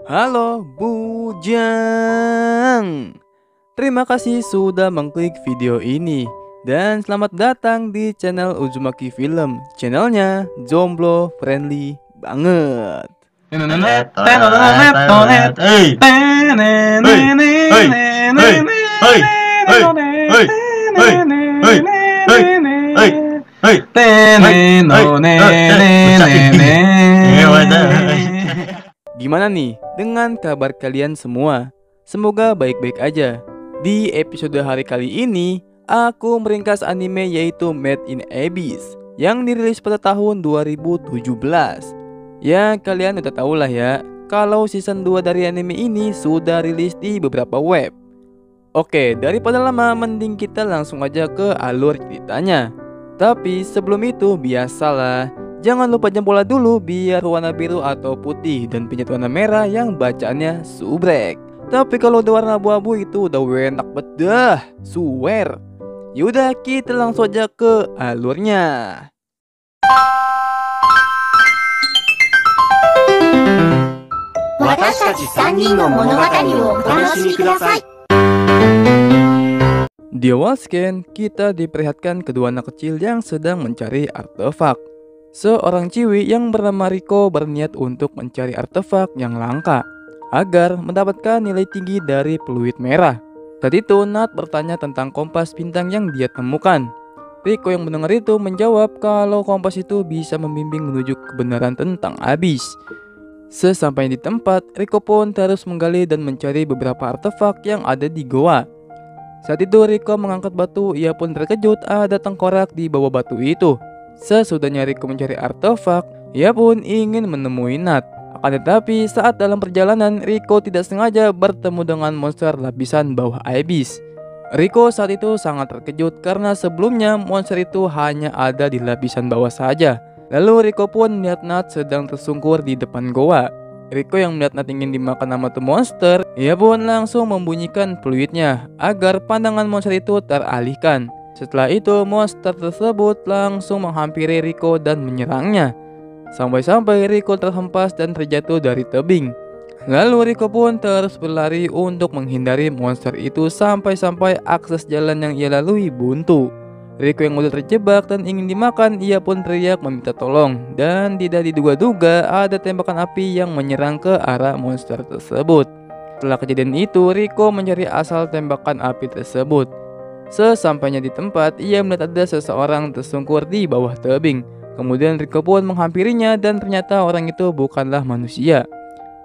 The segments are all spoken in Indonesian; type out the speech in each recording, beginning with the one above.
Halo Bujang. Terima kasih sudah mengklik video ini. Dan selamat datang di channel Uzumaki Film. Channelnya jomblo friendly banget. Gimana nih dengan kabar kalian semua? Semoga baik-baik aja. Di episode hari kali ini, aku meringkas anime yaitu Made in Abyss yang dirilis pada tahun 2017. Ya, kalian udah tahu lah ya, kalau season 2 dari anime ini sudah rilis di beberapa web. Oke, daripada lama mending kita langsung aja ke alur ceritanya. Tapi sebelum itu biasalah, jangan lupa jempolnya dulu biar warna biru atau putih dan pencet warna merah yang bacaannya subrek. Tapi kalau udah warna abu-abu itu udah enak bedah, swear. Yaudah kita langsung aja ke alurnya. Di awal scan, kita diperlihatkan kedua anak kecil yang sedang mencari artefak. Seorang ciwi yang bernama Riko berniat untuk mencari artefak yang langka agar mendapatkan nilai tinggi dari peluit merah. Saat itu Nat bertanya tentang kompas bintang yang dia temukan. Riko yang mendengar itu menjawab kalau kompas itu bisa membimbing menuju kebenaran tentang Abyss. Sesampainya di tempat, Riko pun terus menggali dan mencari beberapa artefak yang ada di goa. Saat itu Riko mengangkat batu, ia pun terkejut ada tengkorak di bawah batu itu. Sesudahnya Riko mencari artefak, ia pun ingin menemui Nat. Akan tetapi saat dalam perjalanan, Riko tidak sengaja bertemu dengan monster lapisan bawah Abyss. Riko saat itu sangat terkejut karena sebelumnya monster itu hanya ada di lapisan bawah saja. Lalu Riko pun melihat Nat sedang tersungkur di depan goa. Riko yang melihat Nat ingin dimakan sama tuh monster, ia pun langsung membunyikan peluitnya agar pandangan monster itu teralihkan. Setelah itu monster tersebut langsung menghampiri Riko dan menyerangnya. Sampai-sampai Riko terhempas dan terjatuh dari tebing. Lalu Riko pun terus berlari untuk menghindari monster itu sampai-sampai akses jalan yang ia lalui buntu. Riko yang udah terjebak dan ingin dimakan, ia pun teriak meminta tolong. Dan tidak diduga-duga ada tembakan api yang menyerang ke arah monster tersebut. Setelah kejadian itu, Riko mencari asal tembakan api tersebut. Sesampainya di tempat, ia melihat ada seseorang tersungkur di bawah tebing. Kemudian Riko pun menghampirinya dan ternyata orang itu bukanlah manusia.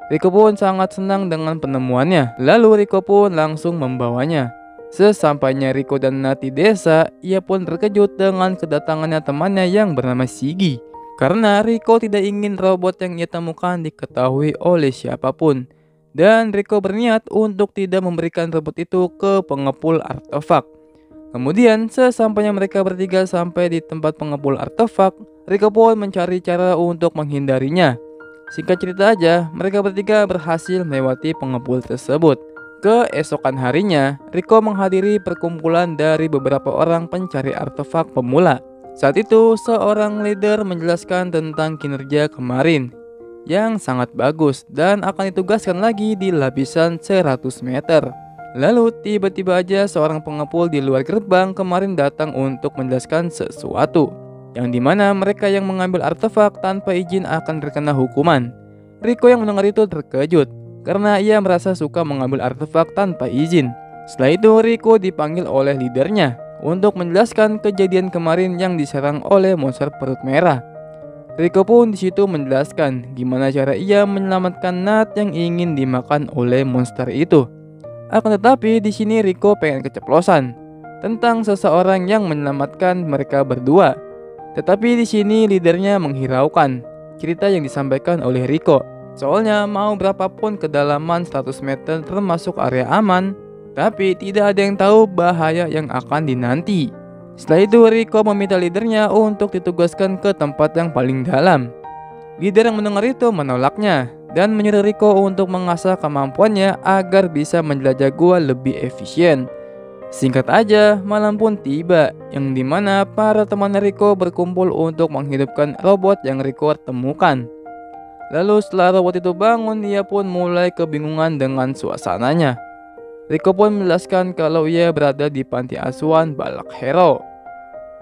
Riko pun sangat senang dengan penemuannya. Lalu Riko pun langsung membawanya. Sesampainya Riko dan Nat di desa, ia pun terkejut dengan kedatangannya temannya yang bernama Shigi. Karena Riko tidak ingin robot yang ia temukan diketahui oleh siapapun. Dan Riko berniat untuk tidak memberikan robot itu ke pengepul artefak. Kemudian sesampainya mereka bertiga sampai di tempat pengepul artefak, Riko pun mencari cara untuk menghindarinya. Singkat cerita aja, mereka bertiga berhasil melewati pengepul tersebut. Keesokan harinya, Riko menghadiri perkumpulan dari beberapa orang pencari artefak pemula. Saat itu, seorang leader menjelaskan tentang kinerja kemarin yang sangat bagus dan akan ditugaskan lagi di lapisan 100 meter. Lalu tiba-tiba aja seorang pengepul di luar gerbang kemarin datang untuk menjelaskan sesuatu, yang dimana mereka yang mengambil artefak tanpa izin akan terkena hukuman. Riko yang mendengar itu terkejut karena ia merasa suka mengambil artefak tanpa izin. Setelah itu Riko dipanggil oleh leadernya untuk menjelaskan kejadian kemarin yang diserang oleh monster perut merah. Riko pun disitu menjelaskan gimana cara ia menyelamatkan Nat yang ingin dimakan oleh monster itu. Akan tetapi di sini Riko pengen keceplosan tentang seseorang yang menyelamatkan mereka berdua. Tetapi di sini leadernya menghiraukan cerita yang disampaikan oleh Riko. Soalnya mau berapapun kedalaman 100 meter termasuk area aman, tapi tidak ada yang tahu bahaya yang akan dinanti. Setelah itu Riko meminta leadernya untuk ditugaskan ke tempat yang paling dalam. Leader yang mendengar itu menolaknya dan menyuruh Riko untuk mengasah kemampuannya agar bisa menjelajah gua lebih efisien. Singkat aja, malam pun tiba, yang dimana para teman Riko berkumpul untuk menghidupkan robot yang Riko temukan. Lalu setelah robot itu bangun, ia pun mulai kebingungan dengan suasananya. Rico pun menjelaskan kalau ia berada di panti asuhan Balak Hero.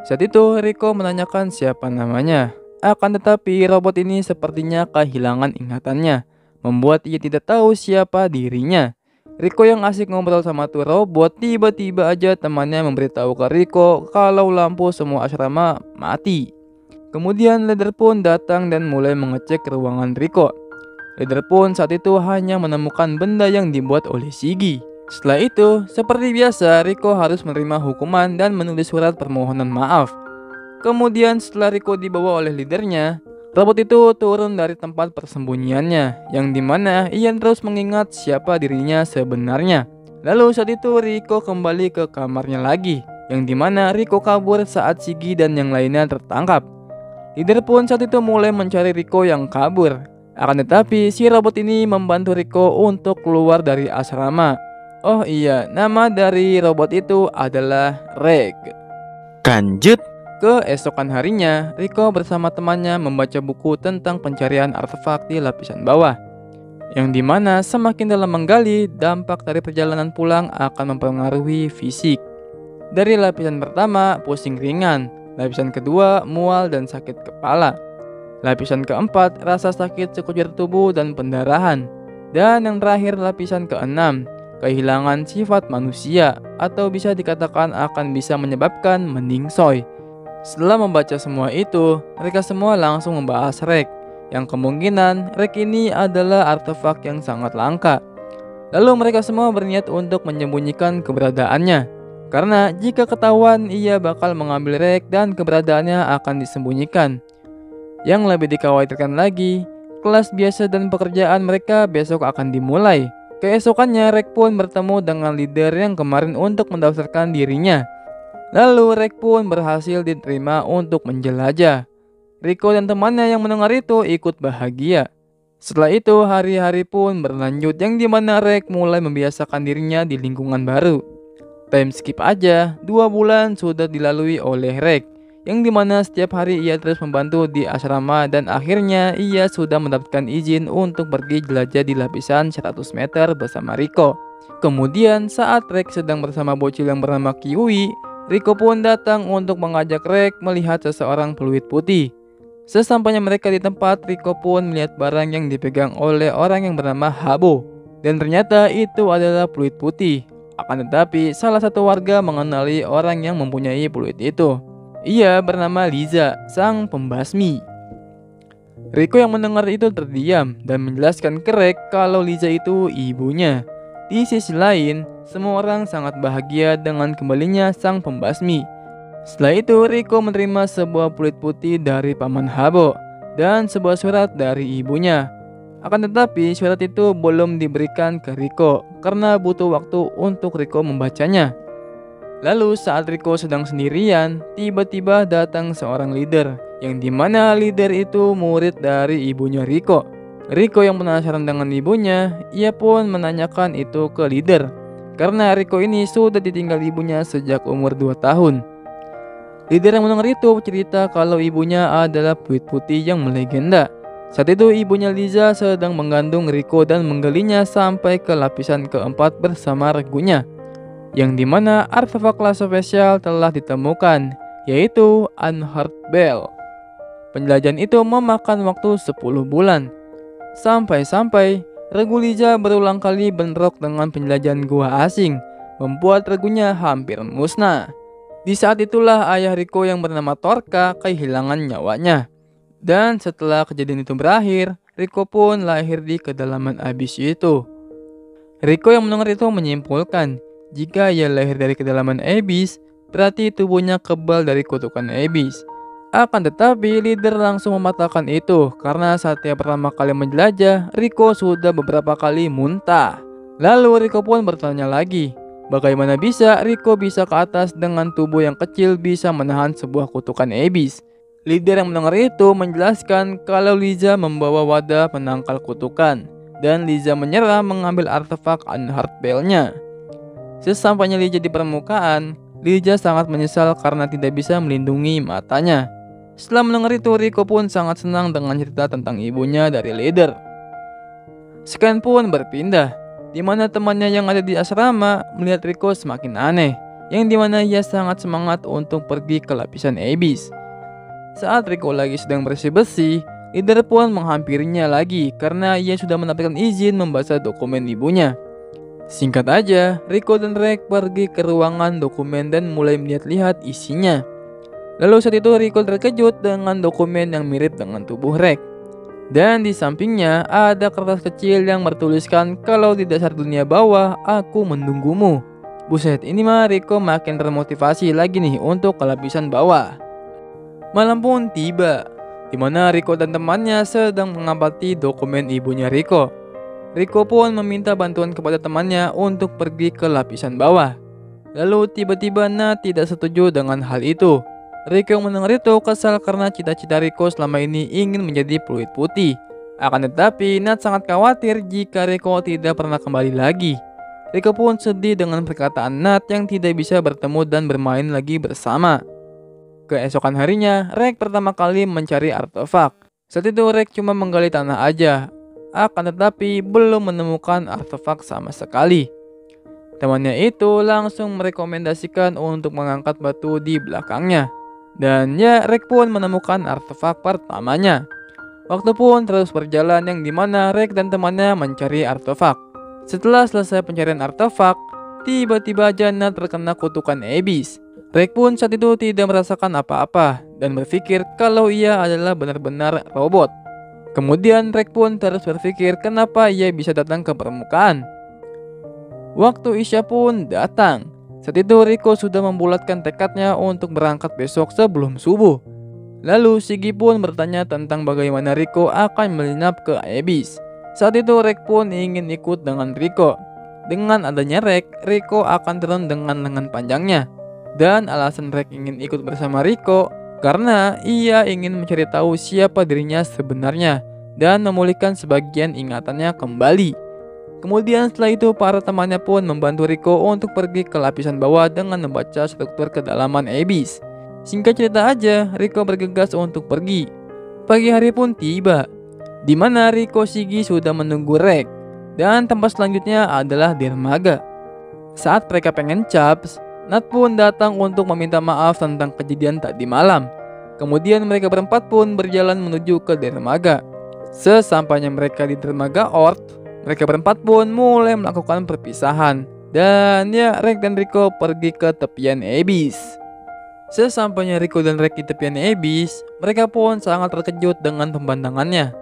Saat itu Rico menanyakan siapa namanya. Akan tetapi robot ini sepertinya kehilangan ingatannya, membuat ia tidak tahu siapa dirinya. Rico yang asik ngobrol sama tuh robot, tiba-tiba aja temannya memberitahu ke Rico kalau lampu semua asrama mati. Kemudian leader pun datang dan mulai mengecek ruangan Rico. Leader pun saat itu hanya menemukan benda yang dibuat oleh Shiggy. Setelah itu, seperti biasa, Rico harus menerima hukuman dan menulis surat permohonan maaf. Kemudian setelah Rico dibawa oleh leadernya, robot itu turun dari tempat persembunyiannya, yang dimana ia terus mengingat siapa dirinya sebenarnya. Lalu saat itu Rico kembali ke kamarnya lagi, yang dimana Rico kabur saat Shiggy dan yang lainnya tertangkap. Leader pun saat itu mulai mencari Rico yang kabur. Akan tetapi si robot ini membantu Rico untuk keluar dari asrama. Oh iya, nama dari robot itu adalah Reg. Lanjut. Keesokan harinya, Rico bersama temannya membaca buku tentang pencarian artefak di lapisan bawah. Yang dimana semakin dalam menggali, dampak dari perjalanan pulang akan mempengaruhi fisik. Dari lapisan pertama, pusing ringan. Lapisan kedua, mual dan sakit kepala. Lapisan keempat, rasa sakit sekujur tubuh dan pendarahan. Dan yang terakhir, lapisan keenam, kehilangan sifat manusia, atau bisa dikatakan akan bisa menyebabkan meningsoy. Setelah membaca semua itu, mereka semua langsung membahas Reg, yang kemungkinan Reg ini adalah artefak yang sangat langka. Lalu mereka semua berniat untuk menyembunyikan keberadaannya, karena jika ketahuan ia bakal mengambil Reg dan keberadaannya akan disembunyikan. Yang lebih dikhawatirkan lagi, kelas biasa dan pekerjaan mereka besok akan dimulai. Keesokannya Reg pun bertemu dengan leader yang kemarin untuk mendaftarkan dirinya. Lalu Reg pun berhasil diterima untuk menjelajah. Rico dan temannya yang mendengar itu ikut bahagia. Setelah itu hari-hari pun berlanjut yang dimana Reg mulai membiasakan dirinya di lingkungan baru. Time skip aja, 2 bulan sudah dilalui oleh Reg, yang dimana setiap hari ia terus membantu di asrama dan akhirnya ia sudah mendapatkan izin untuk pergi jelajah di lapisan 100 meter bersama Rico. Kemudian saat Reg sedang bersama bocil yang bernama Kiwi, Rico pun datang untuk mengajak Reg melihat seseorang peluit putih. Sesampainya mereka di tempat, Rico pun melihat barang yang dipegang oleh orang yang bernama Habo, dan ternyata itu adalah peluit putih. Akan tetapi salah satu warga mengenali orang yang mempunyai peluit itu. Ia bernama Liza, sang pembasmi. Rico yang mendengar itu terdiam dan menjelaskan ke Reg kalau Liza itu ibunya. Di sisi lain, semua orang sangat bahagia dengan kembalinya sang pembasmi. Setelah itu, Rico menerima sebuah peluit putih dari paman Habo dan sebuah surat dari ibunya. Akan tetapi surat itu belum diberikan ke Rico karena butuh waktu untuk Rico membacanya. Lalu saat Rico sedang sendirian, tiba-tiba datang seorang leader, yang dimana leader itu murid dari ibunya Rico. Rico yang penasaran dengan ibunya, ia pun menanyakan itu ke leader, karena Rico ini sudah ditinggal ibunya sejak umur 2 tahun. Leader yang mendengar itu cerita kalau ibunya adalah peluit putih yang melegenda. Saat itu ibunya Liza sedang mengandung Rico dan menggalinya sampai ke lapisan keempat bersama regunya, yang dimana artefak kelas spesial telah ditemukan, yaitu Unhurt Bell. Penjelajahan itu memakan waktu 10 bulan. Sampai-sampai regu Liza berulang kali bentrok dengan penjelajahan gua asing, membuat regunya hampir musnah. Di saat itulah ayah Rico yang bernama Torka kehilangan nyawanya. Dan setelah kejadian itu berakhir, Rico pun lahir di kedalaman abyss itu. Rico yang mendengar itu menyimpulkan, jika ia lahir dari kedalaman abyss, berarti tubuhnya kebal dari kutukan abyss. Akan tetapi leader langsung mematahkan itu karena saat ia pertama kali menjelajah, Rico sudah beberapa kali muntah. Lalu Rico pun bertanya lagi, bagaimana bisa Rico bisa ke atas dengan tubuh yang kecil bisa menahan sebuah kutukan abyss? Leader yang mendengar itu menjelaskan kalau Liza membawa wadah penangkal kutukan, dan Liza menyerah mengambil artefak Unhurt Bell-nya. Sesampainya Liza di permukaan, Liza sangat menyesal karena tidak bisa melindungi matanya. Setelah mendengar itu, Rico pun sangat senang dengan cerita tentang ibunya dari leader. Scan pun berpindah, di mana temannya yang ada di asrama melihat Rico semakin aneh, yang dimana ia sangat semangat untuk pergi ke lapisan abyss. Saat Rico lagi sedang bersih-bersih, leader pun menghampirinya lagi karena ia sudah mendapatkan izin membaca dokumen ibunya. Singkat aja, Rico dan Rek pergi ke ruangan dokumen dan mulai melihat-lihat isinya. Lalu saat itu Rico terkejut dengan dokumen yang mirip dengan tubuh Rek. Dan di sampingnya ada kertas kecil yang bertuliskan kalau di dasar dunia bawah aku menunggumu. Buset, ini mah Rico makin termotivasi lagi nih untuk ke lapisan bawah. Malam pun tiba, di mana Rico dan temannya sedang mengamati dokumen ibunya Rico. Rico pun meminta bantuan kepada temannya untuk pergi ke lapisan bawah. Lalu tiba-tiba Nat tidak setuju dengan hal itu. Rico yang mendengar itu kesal karena cita-cita Rico selama ini ingin menjadi peluit putih. Akan tetapi Nat sangat khawatir jika Rico tidak pernah kembali lagi. Rico pun sedih dengan perkataan Nat yang tidak bisa bertemu dan bermain lagi bersama. Keesokan harinya, Rek pertama kali mencari artefak. Saat itu Rek cuma menggali tanah aja. Akan tetapi belum menemukan artefak sama sekali. Temannya itu langsung merekomendasikan untuk mengangkat batu di belakangnya. Dan ya, Rek pun menemukan artefak pertamanya. Waktu pun terus berjalan yang dimana Rek dan temannya mencari artefak. Setelah selesai pencarian artefak, tiba-tiba Jana terkena kutukan abyss. Rek pun saat itu tidak merasakan apa-apa dan berpikir kalau ia adalah benar-benar robot. Kemudian Rek pun terus berpikir kenapa ia bisa datang ke permukaan. Waktu Isya pun datang. Saat itu Rico sudah membulatkan tekadnya untuk berangkat besok sebelum subuh. Lalu Shiggy pun bertanya tentang bagaimana Rico akan menyelinap ke abyss. Saat itu Rek pun ingin ikut dengan Rico. Dengan adanya Rek, Rico akan turun dengan lengan panjangnya. Dan alasan Rek ingin ikut bersama Rico karena ia ingin mencari tahu siapa dirinya sebenarnya dan memulihkan sebagian ingatannya kembali. Kemudian setelah itu para temannya pun membantu Rico untuk pergi ke lapisan bawah dengan membaca struktur kedalaman abyss. Singkat cerita aja, Rico bergegas untuk pergi. Pagi hari pun tiba, di mana Rico Shiggy sudah menunggu Rek. Dan tempat selanjutnya adalah dermaga. Saat mereka pengen caps, Nat pun datang untuk meminta maaf tentang kejadian tadi malam. Kemudian mereka berempat pun berjalan menuju ke dermaga. Sesampainya mereka di dermaga Ord, mereka berempat pun mulai melakukan perpisahan. Dan ya, Rek dan Rico pergi ke tepian abyss. Sesampainya Rico dan Rek di tepian abyss, mereka pun sangat terkejut dengan pemandangannya.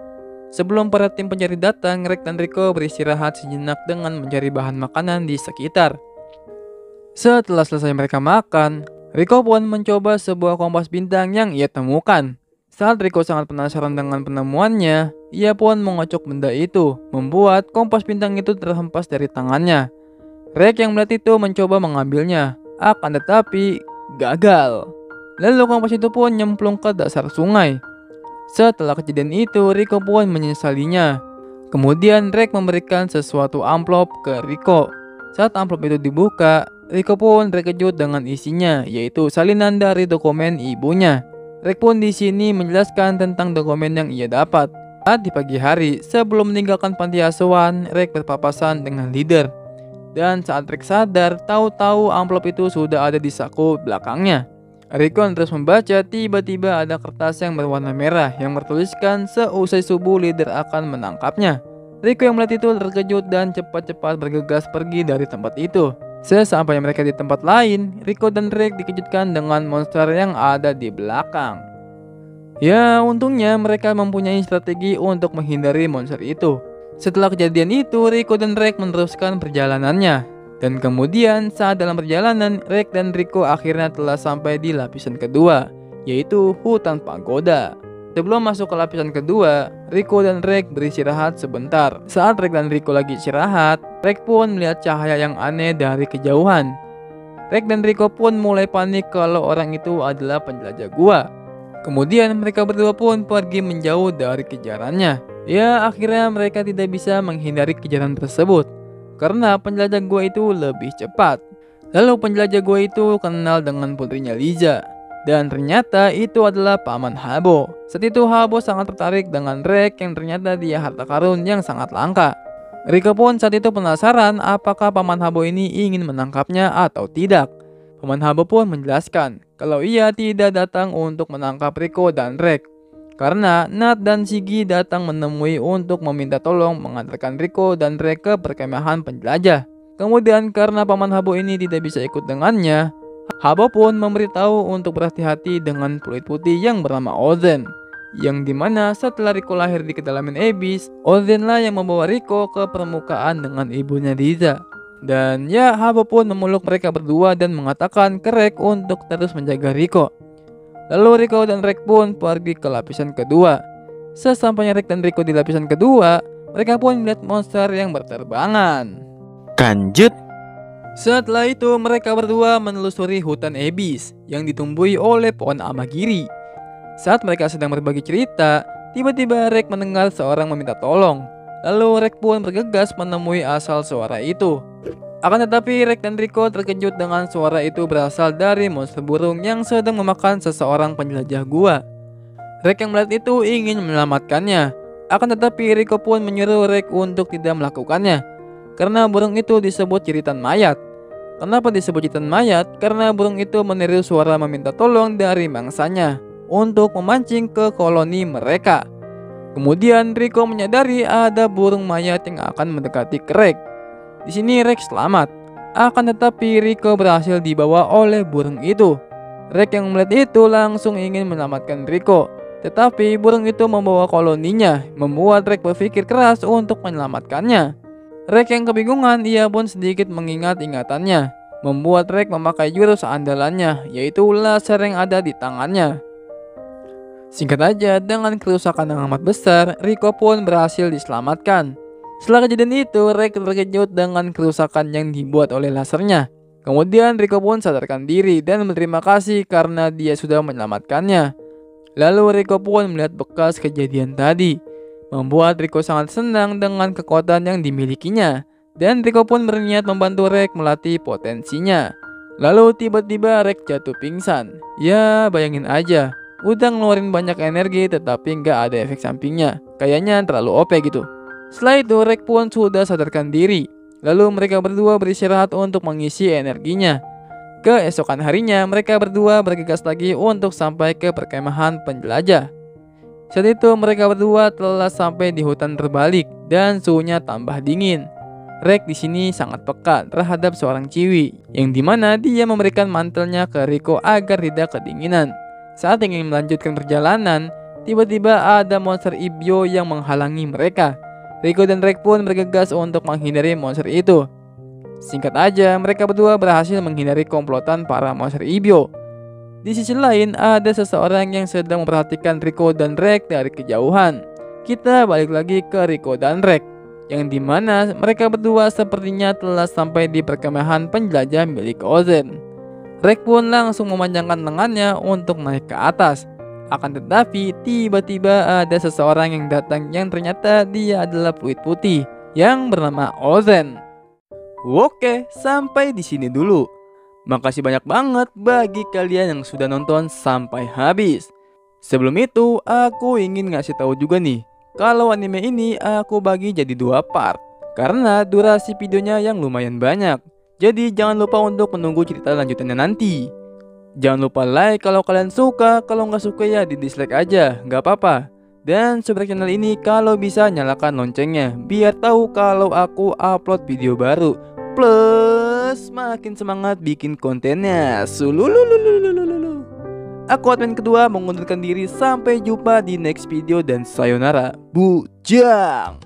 Sebelum para tim pencari datang, Rek dan Rico beristirahat sejenak dengan mencari bahan makanan di sekitar. Setelah selesai mereka makan, Rico pun mencoba sebuah kompas bintang yang ia temukan. Saat Rico sangat penasaran dengan penemuannya, ia pun mengocok benda itu, membuat kompas bintang itu terhempas dari tangannya. Rek yang melihat itu mencoba mengambilnya, akan tetapi gagal. Lalu kompas itu pun nyemplung ke dasar sungai. Setelah kejadian itu, Rico pun menyesalinya. Kemudian Rek memberikan sesuatu amplop ke Rico. Saat amplop itu dibuka, Rico pun terkejut dengan isinya, yaitu salinan dari dokumen ibunya. Rek pun di sini menjelaskan tentang dokumen yang ia dapat. Saat di pagi hari, sebelum meninggalkan panti asuhan, Rek berpapasan dengan leader. Dan saat Rek sadar, tahu-tahu amplop itu sudah ada di saku belakangnya. Rico terus membaca, tiba-tiba ada kertas yang berwarna merah yang bertuliskan seusai subuh leader akan menangkapnya. Rico yang melihat itu terkejut dan cepat-cepat bergegas pergi dari tempat itu. Sesampainya mereka di tempat lain, Rico dan Rek dikejutkan dengan monster yang ada di belakang. Ya, untungnya mereka mempunyai strategi untuk menghindari monster itu. Setelah kejadian itu, Rico dan Rek meneruskan perjalanannya. Dan kemudian saat dalam perjalanan, Rek dan Rico akhirnya telah sampai di lapisan kedua, yaitu hutan pagoda. Sebelum masuk ke lapisan kedua, Rico dan Rek beristirahat sebentar. Saat Rek dan Rico lagi istirahat, Rek pun melihat cahaya yang aneh dari kejauhan. Rek dan Rico pun mulai panik kalau orang itu adalah penjelajah gua. Kemudian mereka berdua pun pergi menjauh dari kejarannya. Ya, akhirnya mereka tidak bisa menghindari kejaran tersebut karena penjelajah gua itu lebih cepat. Lalu penjelajah gua itu kenal dengan putrinya Liza. Dan ternyata itu adalah paman Habo. Saat itu Habo sangat tertarik dengan Rek yang ternyata dia harta karun yang sangat langka. Riko pun saat itu penasaran apakah paman Habo ini ingin menangkapnya atau tidak. Paman Habo pun menjelaskan kalau ia tidak datang untuk menangkap Riko dan Rek, karena Nat dan Shiggy datang menemui untuk meminta tolong mengantarkan Riko dan Rek ke perkemahan penjelajah. Kemudian karena paman Habo ini tidak bisa ikut dengannya, Habo pun memberitahu untuk berhati-hati dengan peluit putih yang bernama Ozen, yang dimana setelah Riko lahir di kedalaman Abyss, Ozen lah yang membawa Riko ke permukaan dengan ibunya Riza. Dan ya, Habo pun memeluk mereka berdua dan mengatakan ke Rek untuk terus menjaga Riko. Lalu Riko dan Rek pun pergi ke lapisan kedua. Sesampainya Rek dan Riko di lapisan kedua, mereka pun melihat monster yang berterbangan. Kanjut. Setelah itu mereka berdua menelusuri hutan Abyss yang ditumbuhi oleh pohon Amagiri. Saat mereka sedang berbagi cerita, tiba-tiba Rek mendengar seorang meminta tolong. Lalu Rek pun bergegas menemui asal suara itu. Akan tetapi Rek dan Riko terkejut dengan suara itu berasal dari monster burung yang sedang memakan seseorang penjelajah gua. Rek yang melihat itu ingin menyelamatkannya. Akan tetapi Riko pun menyuruh Rek untuk tidak melakukannya, karena burung itu disebut jeritan mayat. Kenapa disebut jeritan mayat? Karena burung itu meniru suara meminta tolong dari mangsanya untuk memancing ke koloni mereka. Kemudian Riko menyadari ada burung mayat yang akan mendekati ke Rek. Di sini Rek selamat. Akan tetapi Riko berhasil dibawa oleh burung itu. Rek yang melihat itu langsung ingin menyelamatkan Riko, tetapi burung itu membawa koloninya, membuat Rek berpikir keras untuk menyelamatkannya. Rek yang kebingungan, ia pun sedikit mengingat ingatannya, membuat Rek memakai jurus andalannya, yaitu laser yang ada di tangannya. Singkat aja, dengan kerusakan yang amat besar, Riko pun berhasil diselamatkan. Setelah kejadian itu, Rek terkejut dengan kerusakan yang dibuat oleh lasernya. Kemudian Riko pun sadarkan diri dan berterima kasih karena dia sudah menyelamatkannya. Lalu Riko pun melihat bekas kejadian tadi, membuat Riko sangat senang dengan kekuatan yang dimilikinya. Dan Riko pun berniat membantu Rek melatih potensinya. Lalu tiba-tiba Rek jatuh pingsan. Ya, bayangin aja, udah ngeluarin banyak energi tetapi nggak ada efek sampingnya. Kayaknya terlalu OP gitu. Setelah itu Rek pun sudah sadarkan diri. Lalu mereka berdua beristirahat untuk mengisi energinya. Keesokan harinya mereka berdua bergegas lagi untuk sampai ke perkemahan penjelajah. Saat itu mereka berdua telah sampai di hutan terbalik dan suhunya tambah dingin. Rek di sini sangat peka terhadap seorang ciwi, yang dimana dia memberikan mantelnya ke Riko agar tidak kedinginan. Saat ingin melanjutkan perjalanan, tiba-tiba ada monster ibyo yang menghalangi mereka. Riko dan Rek pun bergegas untuk menghindari monster itu. Singkat aja, mereka berdua berhasil menghindari komplotan para monster ibyo. Di sisi lain, ada seseorang yang sedang memperhatikan Riko dan Rek dari kejauhan. Kita balik lagi ke Riko dan Rek, yang dimana mereka berdua sepertinya telah sampai di perkemahan penjelajah milik Ozen. Rek pun langsung memanjangkan lengannya untuk naik ke atas. Akan tetapi tiba-tiba ada seseorang yang datang yang ternyata dia adalah peluit putih yang bernama Ozen. Oke, sampai di sini dulu. Makasih banyak banget bagi kalian yang sudah nonton sampai habis. Sebelum itu, aku ingin ngasih tahu juga nih, kalau anime ini aku bagi jadi 2 part, karena durasi videonya yang lumayan banyak. Jadi jangan lupa untuk menunggu cerita lanjutannya nanti. Jangan lupa like kalau kalian suka, kalau nggak suka ya di dislike aja, nggak apa-apa. Dan subscribe channel ini kalau bisa nyalakan loncengnya, biar tahu kalau aku upload video baru. Plus makin semangat bikin kontennya. Sulululululululu. Aku admin kedua mengundurkan diri. Sampai jumpa di next video dan sayonara. Bujang.